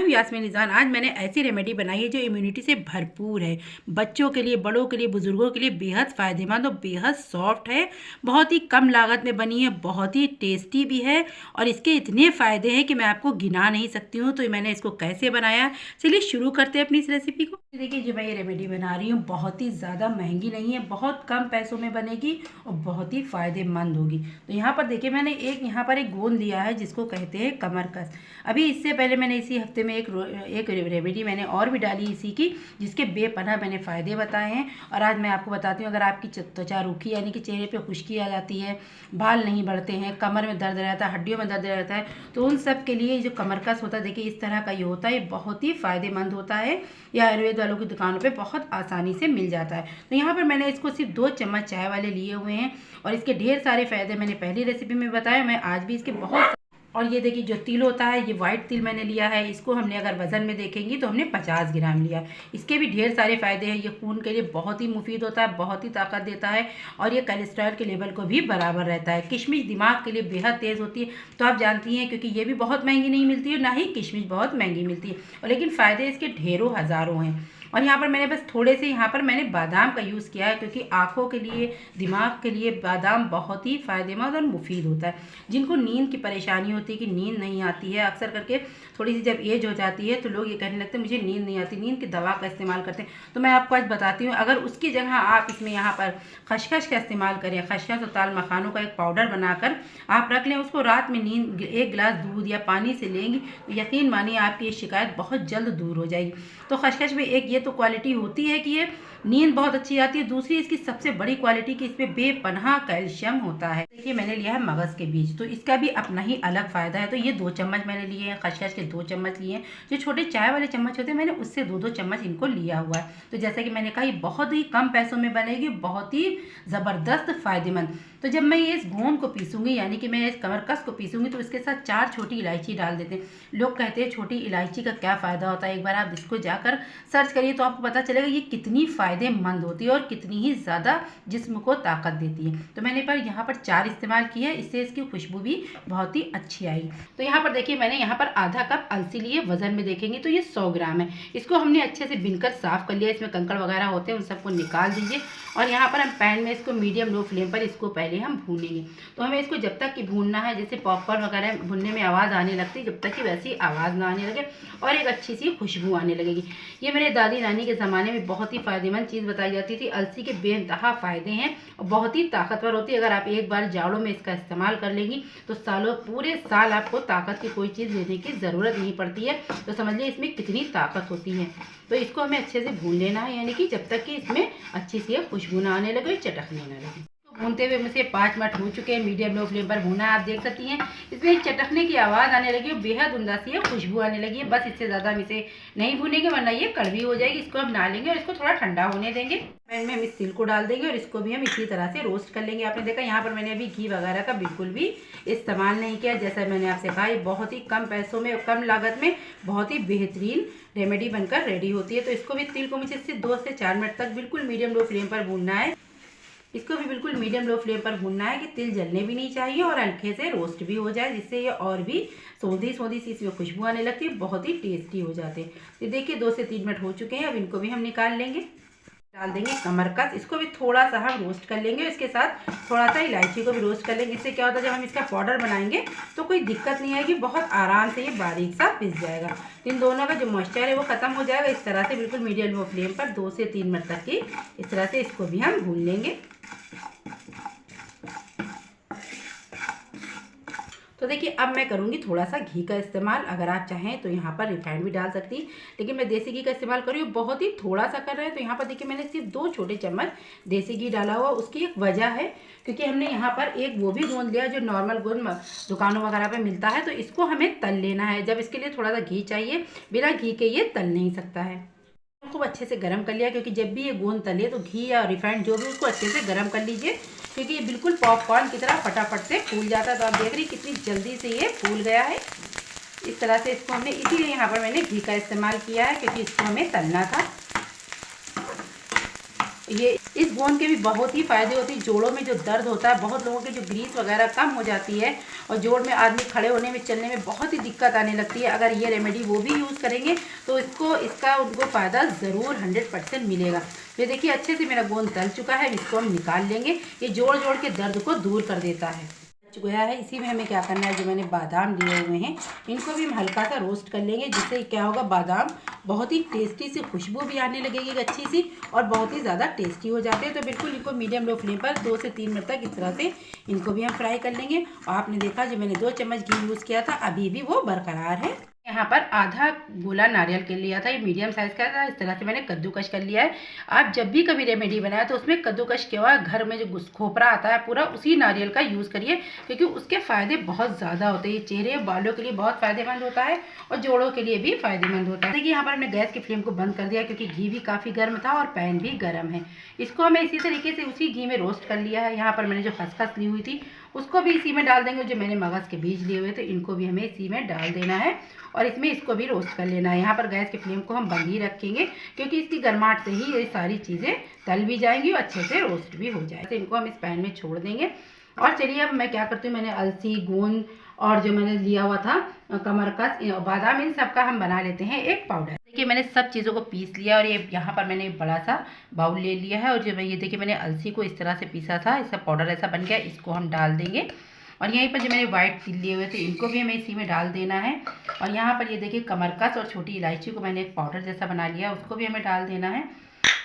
हूँ यास्मीन निज़ान। आज मैंने ऐसी रेमेडी बनाई है जो इम्यूनिटी से भरपूर है। बच्चों के लिए, बड़ों के लिए, बुजुर्गों के लिए बेहद फ़ायदेमंद और बेहद सॉफ्ट है। बहुत ही कम लागत में बनी है, बहुत ही टेस्टी भी है और इसके इतने फ़ायदे हैं कि मैं आपको गिना नहीं सकती हूँ। तो मैंने इसको कैसे बनाया, चलिए शुरू करते हैं अपनी इस रेसिपी को। देखिए जो मैं ये रेमेडी बना रही हूँ बहुत ही ज़्यादा महंगी नहीं है, बहुत कम पैसों में बनेगी और बहुत ही फ़ायदेमंद होगी। तो यहाँ पर देखिए मैंने यहाँ पर एक गोंद लिया है जिसको कहते हैं कमरकस। अभी इससे पहले मैंने इसी हफ्ते में एक रेमेडी मैंने और भी डाली इसी की, जिसके बेपनाह मैंने फ़ायदे बताए हैं। और आज मैं आपको बताती हूँ, अगर आपकी त्वचा रूखी यानी कि चेहरे पे खुश्की आ जाती है, बाल नहीं बढ़ते हैं, कमर में दर्द रहता है, हड्डियों में दर्द रहता है, तो उन सब के लिए जो कमरकस होता है, देखिए इस तरह का ये होता है, ये बहुत ही फ़ायदेमंद होता है। या आयुर्वेद वालों की दुकानों पे बहुत आसानी से मिल जाता है। तो यहाँ पर मैंने इसको सिर्फ 2 चम्मच चाय वाले लिए हुए हैं और इसके ढेर सारे फ़ायदे मैंने पहली रेसिपी में बताया, मैं आज भी इसके बहुत। और ये देखिए जो तिल होता है, ये वाइट तिल मैंने लिया है, इसको हमने अगर वज़न में देखेंगी तो हमने 50 ग्राम लिया। इसके भी ढेर सारे फ़ायदे हैं। ये खून के लिए बहुत ही मुफीद होता है, बहुत ही ताकत देता है और ये कोलेस्ट्रॉल के लेवल को भी बराबर रहता है। किशमिश दिमाग के लिए बेहद तेज़ होती है, तो आप जानती हैं क्योंकि ये भी बहुत महंगी नहीं मिलती है, ना ही किशमिश बहुत महंगी मिलती है, और लेकिन फ़ायदे इसके ढेरों हज़ारों हैं। और यहाँ पर मैंने बस थोड़े से यहाँ पर मैंने बादाम का यूज़ किया है, क्योंकि आँखों के लिए, दिमाग के लिए बादाम बहुत ही फ़ायदेमंद और मुफीद होता है। जिनको नींद की परेशानी होती है कि नींद नहीं आती है, अक्सर करके थोड़ी सी जब एज हो जाती है तो लोग ये कहने लगते हैं मुझे नींद नहीं आती, नींद की दवा का इस्तेमाल करते हैं। तो मैं आपको आज बताती हूँ, अगर उसकी जगह आप इसमें यहाँ पर खसखस का इस्तेमाल करें, खसखस और ताल मखानों का एक पाउडर बनाकर आप रख लें, उसको रात में नींद 1 गिलास दूध या पानी से लेंगी, तो यकीन मानिए आपकी ये शिकायत बहुत जल्द दूर हो जाएगी। तो खसखस में एक ये तो क्वालिटी होती है कि ये नींद बहुत अच्छी आती है। दूसरी इसकी सबसे बड़ी क्वालिटी कि इसमें बेपनाह कैल्शियम होता है। देखिए मैंने लिया है मगज के बीज, तो इसका भी अपना ही अलग फ़ायदा है। तो ये 2 चम्मच मैंने लिए हैं, खसखस के 2 चम्मच लिए हैं। जो छोटे चाय वाले चम्मच होते हैं मैंने उससे 2-2 चम्मच इनको लिया हुआ है। तो जैसा कि मैंने कहा ये बहुत ही कम पैसों में बनेगी, बहुत ही ज़बरदस्त फ़ायदेमंद। तो जब मैं ये इस गोंद को पीसूँगी, यानी कि मैं इस कमरकस को पीसूँगी, तो इसके साथ 4 छोटी इलायची डाल देते हैं। लोग कहते हैं छोटी इलायची का क्या फ़ायदा होता है, एक बार आप इसको जाकर सर्च करिए तो आपको पता चलेगा ये कितनी फ़ायदेमंद होती है और कितनी ही ज़्यादा जिस्म को ताकत देती है। तो मैंने यहाँ पर 4 इस्तेमाल की है, इससे इसकी खुशबू भी बहुत ही अच्छी आई। तो यहाँ पर देखिए मैंने यहाँ पर आधा कप अलसी लिए, वज़न में देखेंगे तो ये 100 ग्राम है। इसको हमने अच्छे से बिनकर साफ़ कर लिया, इसमें कंकड़ वगैरह होते हैं उन सबको निकाल दीजिए। और यहाँ पर हम पैन में इसको मीडियम लो फ्लेम पर इसको पहले हम भूनेंगे। तो हमें इसको जब तक कि भूनना है, जैसे पॉपकॉर्न वगैरह भूनने में आवाज़ आने लगती है, जब तक कि वैसी आवाज़ ना आने लगे और एक अच्छी सी खुशबू आने लगेगी। ये मेरे दादी नानी के ज़माने में बहुत ही फ़ायदेमंद चीज़ बताई जाती थी। अलसी के बेइंतहा फ़ायदे हैं और बहुत ही ताकतवर होती है। अगर आप एक बार जाड़ों में इसका इस्तेमाल कर लेंगी तो पूरे साल आपको ताकत की कोई चीज़ लेने की ज़रूरत नहीं पड़ती है। तो समझ लीजिए इसमें कितनी ताकत होती है। तो इसको हमें अच्छे से भून लेना है, यानी कि जब तक कि इसमें अच्छी सी खुशबू ना आने लगे, चटकने ना लगे। भूनते हुए मुझे 5 मिनट हो चुके हैं, मीडियम लो फ्लेम पर भूना। आप देख सकती हैं इसमें एक चटकने की आवाज़ आने लगी, बेहद उमदा सी है खुशबू आने लगी है। बस इससे ज़्यादा हम इसे नहीं भूनेंगे वरना ये कड़वी हो जाएगी। इसको हम डालेंगे और इसको थोड़ा ठंडा होने देंगे। पैन में हम इस तिल को डाल देंगे और इसको भी हम इसी तरह से रोस्ट कर लेंगे। आपने देखा यहाँ पर मैंने अभी घी वगैरह का बिल्कुल भी इस्तेमाल नहीं किया। जैसा मैंने आपसे कहा, ये बहुत ही कम पैसों में, कम लागत में बहुत ही बेहतरीन रेमेडी बनकर रेडी होती है। तो इसको भी तिल को मुझे सिर्फ 2 से 4 मिनट तक बिल्कुल मीडियम लो फ्लेम पर भूनना है। इसको भी बिल्कुल मीडियम लो फ्लेम पर भूनना है कि तिल जलने भी नहीं चाहिए और हल्के से रोस्ट भी हो जाए, जिससे ये और भी सौंधी सौंधी सी इसमें खुशबू आने लगती है, बहुत ही टेस्टी हो जाते हैं। तो देखिए 2 से 3 मिनट हो चुके हैं, अब इनको भी हम निकाल लेंगे। डाल देंगे कमरकस, इसको भी थोड़ा सा हम रोस्ट कर लेंगे। इसके साथ थोड़ा सा इलायची को भी रोस्ट कर लेंगे। इससे क्या होता है, जब हम इसका पाउडर बनाएंगे तो कोई दिक्कत नहीं आएगी, बहुत आराम से ये बारीक सा पिस जाएगा। इन दोनों का जो मॉइस्चर है वो ख़त्म हो जाएगा। इस तरह से बिल्कुल मीडियम लो फ्लेम पर 2 से 3 मिनट तक की इस तरह से इसको भी हम भून लेंगे। तो देखिए अब मैं करूँगी थोड़ा सा घी का इस्तेमाल। अगर आप चाहें तो यहाँ पर रिफाइंड भी डाल सकती, लेकिन मैं देसी घी का इस्तेमाल कर रही हूँ, बहुत ही थोड़ा सा कर रहे हैं। तो यहाँ पर देखिए मैंने सिर्फ 2 छोटे चम्मच देसी घी डाला हुआ। उसकी एक वजह है, क्योंकि हमने यहाँ पर एक वो भी गोंद लिया जो नॉर्मल गोंद दुकानों वगैरह पर मिलता है, तो इसको हमें तल लेना है। जब इसके लिए थोड़ा सा घी चाहिए, बिना घी के ये तल नहीं सकता है। खूब अच्छे से गर्म कर लिया, क्योंकि जब भी ये गोंद तले तो घी या रिफाइंड जो भी उसको अच्छे से गर्म कर लीजिए, क्योंकि ये बिल्कुल पॉपकॉर्न की तरह फटाफट से फूल जाता है। तो आप देख रही कितनी जल्दी से ये फूल गया है। इस तरह से इसको हमने, इसीलिए यहाँ पर मैंने घी का इस्तेमाल किया है, क्योंकि इसको हमें तलना था। ये इस गोंद के भी बहुत ही फ़ायदे होते हैं। जोड़ों में जो दर्द होता है, बहुत लोगों के जो ग्रीस वगैरह कम हो जाती है और जोड़ में आदमी खड़े होने में चलने में बहुत ही दिक्कत आने लगती है, अगर ये रेमेडी वो भी यूज़ करेंगे तो इसका उनको फ़ायदा ज़रूर 100% मिलेगा। ये देखिए अच्छे से मेरा गोंद तल चुका है, इसको हम निकाल लेंगे। ये जोड़ जोड़ के दर्द को दूर कर देता है। गया है, इसी में हमें क्या करना है, जो मैंने बादाम लिए हुए हैं इनको भी हम हल्का सा रोस्ट कर लेंगे, जिससे क्या होगा, बादाम बहुत ही टेस्टी सी खुशबू भी आने लगेगी अच्छी सी, और बहुत ही ज़्यादा टेस्टी हो जाते हैं। तो बिल्कुल इनको मीडियम लो फ्लेम पर 2 से 3 मिनट तक इस तरह से इनको भी हम फ्राई कर लेंगे। और आपने देखा जो मैंने 2 चम्मच घी यूज़ किया था, अभी भी वो बरकरार है। यहाँ पर आधा गोला नारियल के लिया था, ये मीडियम साइज़ का था। इस तरह से मैंने कद्दूकश कर लिया है। आप जब भी कभी रेमेडी बनाए तो उसमें कद्दूकश के बाद घर में जो खोपरा आता है पूरा, उसी नारियल का यूज़ करिए, क्योंकि उसके फ़ायदे बहुत ज़्यादा होते हैं। ये चेहरे बालों के लिए बहुत फ़ायदेमंद होता है और जोड़ों के लिए भी फ़ायदेमंद होता है। देखिए यहाँ पर हमने गैस की फ्लेम को बंद कर दिया, क्योंकि घी भी काफ़ी गर्म था और पैन भी गर्म है। इसको हमें इसी तरीके से उसी घी में रोस्ट कर लिया है। यहाँ पर मैंने जो खसखस ली हुई थी उसको भी इसी में डाल देंगे। जो मैंने मगज़ के बीज लिए हुए थे इनको भी हमें इसी में डाल देना है और इसमें इसको भी रोस्ट कर लेना है। यहाँ पर गैस की फ्लेम को हम बंद ही रखेंगे, क्योंकि इसकी गर्माहट से ही ये सारी चीज़ें तल भी जाएंगी और अच्छे से रोस्ट भी हो जाएगी। तो इनको हम इस पैन में छोड़ देंगे। और चलिए अब मैं क्या करती हूँ, मैंने अलसी, गोंद और जो मैंने लिया हुआ था कमरकस, बादाम, इन सब का हम बना लेते हैं एक पाउडर। देखिए मैंने सब चीज़ों को पीस लिया और ये यहाँ पर मैंने बड़ा सा बाउल ले लिया है। और जो ये देखिए मैंने अलसी को इस तरह से पीसा था, इसका पाउडर ऐसा बन गया, इसको हम डाल देंगे। और यहीं पर जो मैंने वाइट तिल लिए हुए थे इनको भी हमें इसी में डाल देना है। और यहाँ पर ये देखिए कमरकस और छोटी इलायची को मैंने एक पाउडर जैसा बना लिया, उसको भी हमें डाल देना है।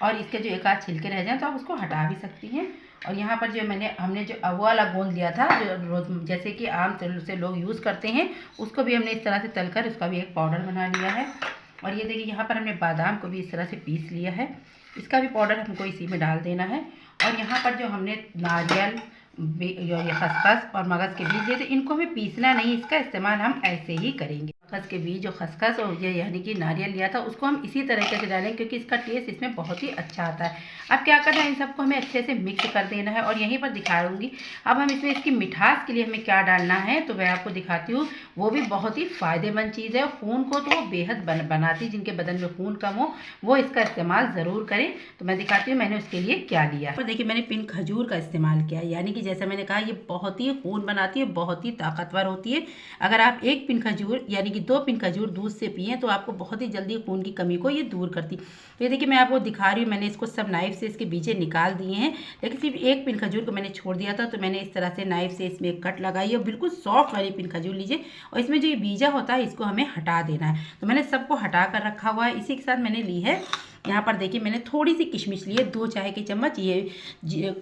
और इसके जो एक आध छिलके रह जाए तो आप उसको हटा भी सकती हैं। और यहाँ पर जो हमने जो वो वाला गोंद लिया था, जो जैसे कि आम तौर से लोग यूज़ करते हैं, उसको भी हमने इस तरह से तलकर उसका भी एक पाउडर बना लिया है। और ये देखिए यहाँ पर हमने बादाम को भी इस तरह से पीस लिया है, इसका भी पाउडर हमको इसी में डाल देना है। और यहाँ पर जो हमने नारियल, ये खसखस और मगज़ के बीज लिए थे, इनको हमें पीसना नहीं, इसका इस्तेमाल हम ऐसे ही करेंगे। मगज़ के बीज और खसखस और ये यानी कि नारियल लिया था, उसको हम इसी तरीके से डालेंगे, क्योंकि इसका टेस्ट इसमें बहुत ही अच्छा आता है। अब क्या करना है, इन सबको हमें अच्छे से मिक्स कर देना है। और यहीं पर दिखाऊंगी अब हम इसमें इसकी मिठास के लिए हमें क्या डालना है, तो मैं आपको दिखाती हूँ। वो भी बहुत ही फ़ायदेमंद चीज़ है, खून को तो वो बेहद बनाती, जिनके बदन में खून कम हो वो इसका इस्तेमाल ज़रूर करें। तो मैं दिखाती हूँ मैंने उसके लिए क्या लिया। तो देखिए मैंने पिन खजूर का इस्तेमाल किया, यानी कि जैसा मैंने कहा ये बहुत ही खून बनाती है, बहुत ही ताकतवर होती है। अगर आप 1 पिन खजूर यानी कि 2 पिन खजूर दूध से पिए तो आपको बहुत ही जल्दी खून की कमी को ये दूर करती। तो ये देखिए मैं आपको दिखा रही हूँ, मैंने इसको सब नाइफ से इसके बीजे निकाल दिए हैं, लेकिन सिर्फ 1 पिन खजूर को मैंने छोड़ दिया था। तो मैंने इस तरह से नाइफ से इसमें कट लगाई और बिल्कुल सॉफ्ट वाली पिन खजूर लीजिए, और इसमें जो ये बीजा होता है इसको हमें हटा देना है। तो मैंने सबको हटा कर रखा हुआ है। इसी के साथ मैंने ली है यहाँ पर देखिए मैंने थोड़ी सी किशमिश ली है, 2 चाय के चम्मच। ये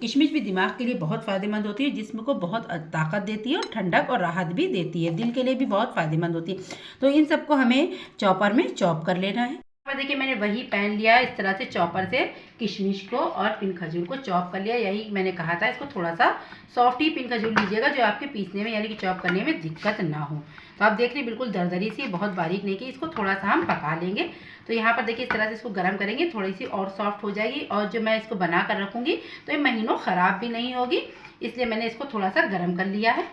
किशमिश भी दिमाग के लिए बहुत फ़ायदेमंद होती है, जिस्म को बहुत ताकत देती है और ठंडक और राहत भी देती है, दिल के लिए भी बहुत फ़ायदेमंद होती है। तो इन सबको हमें चॉपर में चॉप कर लेना है। देखिए मैंने वही पैन लिया है, इस तरह से चॉपर से किशमिश को और पिन खजूर को चॉप कर लिया। यही मैंने कहा था, इसको थोड़ा सा सॉफ्ट ही पिन खजूर लीजिएगा, जो आपके पीसने में यानी कि चॉप करने में दिक्कत ना हो। तो आप देख रहे बिल्कुल दरदरी सी, बहुत बारीक नहीं की, इसको थोड़ा सा हम पका लेंगे। तो यहाँ पर देखिए इस तरह से इसको गर्म करेंगे, थोड़ी सी और सॉफ्ट हो जाएगी। और जो मैं इसको बना कर रखूँगी तो ये महीनों ख़राब भी नहीं होगी, इसलिए मैंने इसको थोड़ा सा गर्म कर लिया है।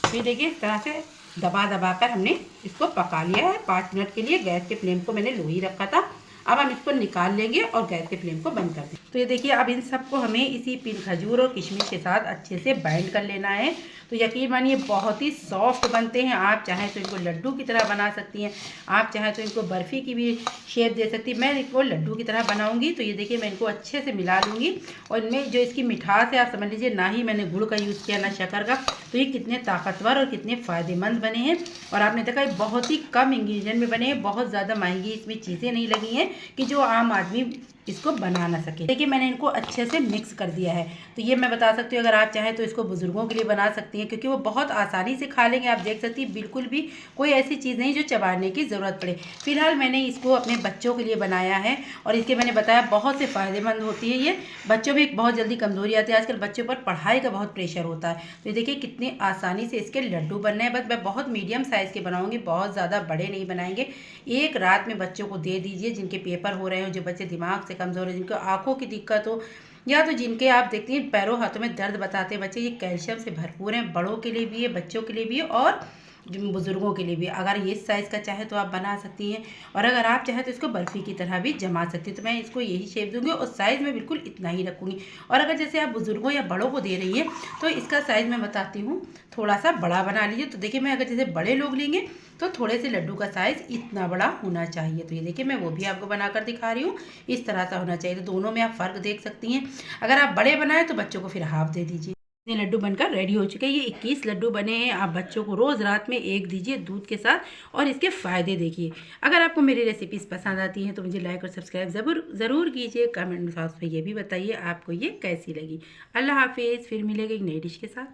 फिर देखिए इस तरह से दबा दबा कर हमने इसको पका लिया है 5 मिनट के लिए। गैस के फ्लेम को मैंने लो ही रखा था। अब हम इसको निकाल लेंगे और गैस के फ्लेम को बंद कर देंगे। तो ये देखिए अब इन सबको हमें इसी पिन खजूर और किशमिश के साथ अच्छे से बाइंड कर लेना है। तो यकीन मानिए बहुत ही सॉफ्ट बनते हैं। आप चाहें तो इनको लड्डू की तरह बना सकती हैं, आप चाहें तो इनको बर्फ़ी की भी शेप दे सकती हैं। मैं इनको लड्डू की तरह बनाऊंगी। तो ये देखिए मैं इनको अच्छे से मिला लूँगी। और इनमें जो इसकी मिठास है, आप समझ लीजिए, ना ही मैंने गुड़ का यूज़ किया ना शक्कर का। तो ये कितने ताकतवर और कितने फ़ायदेमंद बने हैं। और आपने देखा ये बहुत ही कम इंग्रेडिएंट में बने हैं, बहुत ज़्यादा महंगी इसमें चीज़ें नहीं लगी हैं कि जो आम आदमी इसको बना ना सके। देखिए मैंने इनको अच्छे से मिक्स कर दिया है। तो ये मैं बता सकती हूँ, अगर आप चाहें तो इसको बुज़ुर्गों के लिए बना सकती हैं, क्योंकि वो बहुत आसानी से खा लेंगे। आप देख सकती हैं बिल्कुल भी कोई ऐसी चीज़ नहीं जो चबाने की ज़रूरत पड़े। फिलहाल मैंने इसको अपने बच्चों के लिए बनाया है और इसके मैंने बताया बहुत से फ़ायदेमंद होती है ये। बच्चों में बहुत जल्दी कमज़ोरी आती है, आजकल बच्चों पर पढ़ाई का बहुत प्रेशर होता है। तो ये देखिए कितनी आसानी से इसके लड्डू बनने हैं। बस मैं बहुत मीडियम साइज़ के बनाऊँगी, बहुत ज़्यादा बड़े नहीं बनाएंगे। एक रात में बच्चों को दे दीजिए, जिनके पेपर हो रहे हो, जो बच्चे दिमाग से कमज़ोर है, जिनको आँखों की दिक्कत हो, या तो जिनके आप देखती हैं पैरों हाथों में दर्द बताते हैं बच्चे, ये कैल्शियम से भरपूर हैं। बड़ों के लिए भी है, बच्चों के लिए भी है और बुज़ुर्गों के लिए भी। अगर ये साइज़ का चाहे तो आप बना सकती हैं, और अगर आप चाहें तो इसको बर्फ़ी की तरह भी जमा सकती हैं। तो मैं इसको यही शेप दूँगी और साइज़ मैं बिल्कुल इतना ही रखूँगी। और अगर जैसे आप बुज़ुर्गों या बड़ों को दे रही हैं तो इसका साइज़ मैं बताती हूँ, थोड़ा सा बड़ा बना लीजिए। तो देखिए, मैं अगर जैसे बड़े लोग लेंगे तो थोड़े से लड्डू का साइज़ इतना बड़ा होना चाहिए। तो ये देखिए, मैं वो भी आपको बनाकर दिखा रही हूँ, इस तरह सा होना चाहिए। तो दोनों में आप फ़र्क देख सकती हैं। अगर आप बड़े बनाएं तो बच्चों को फिर हाफ दे दीजिए। ये लड्डू बनकर रेडी हो चुके हैं। ये 21 लड्डू बने हैं। आप बच्चों को रोज़ रात में एक दीजिए दूध के साथ, और इसके फ़ायदे देखिए। अगर आपको मेरी रेसिपीज़ पसंद आती हैं तो मुझे लाइक और सब्सक्राइब ज़रूर कीजिए। कमेंट बॉक्स में ये भी बताइए आपको ये कैसी लगी। अल्लाह हाफिज़। फिर मिलेंगे एक नई डिश के साथ।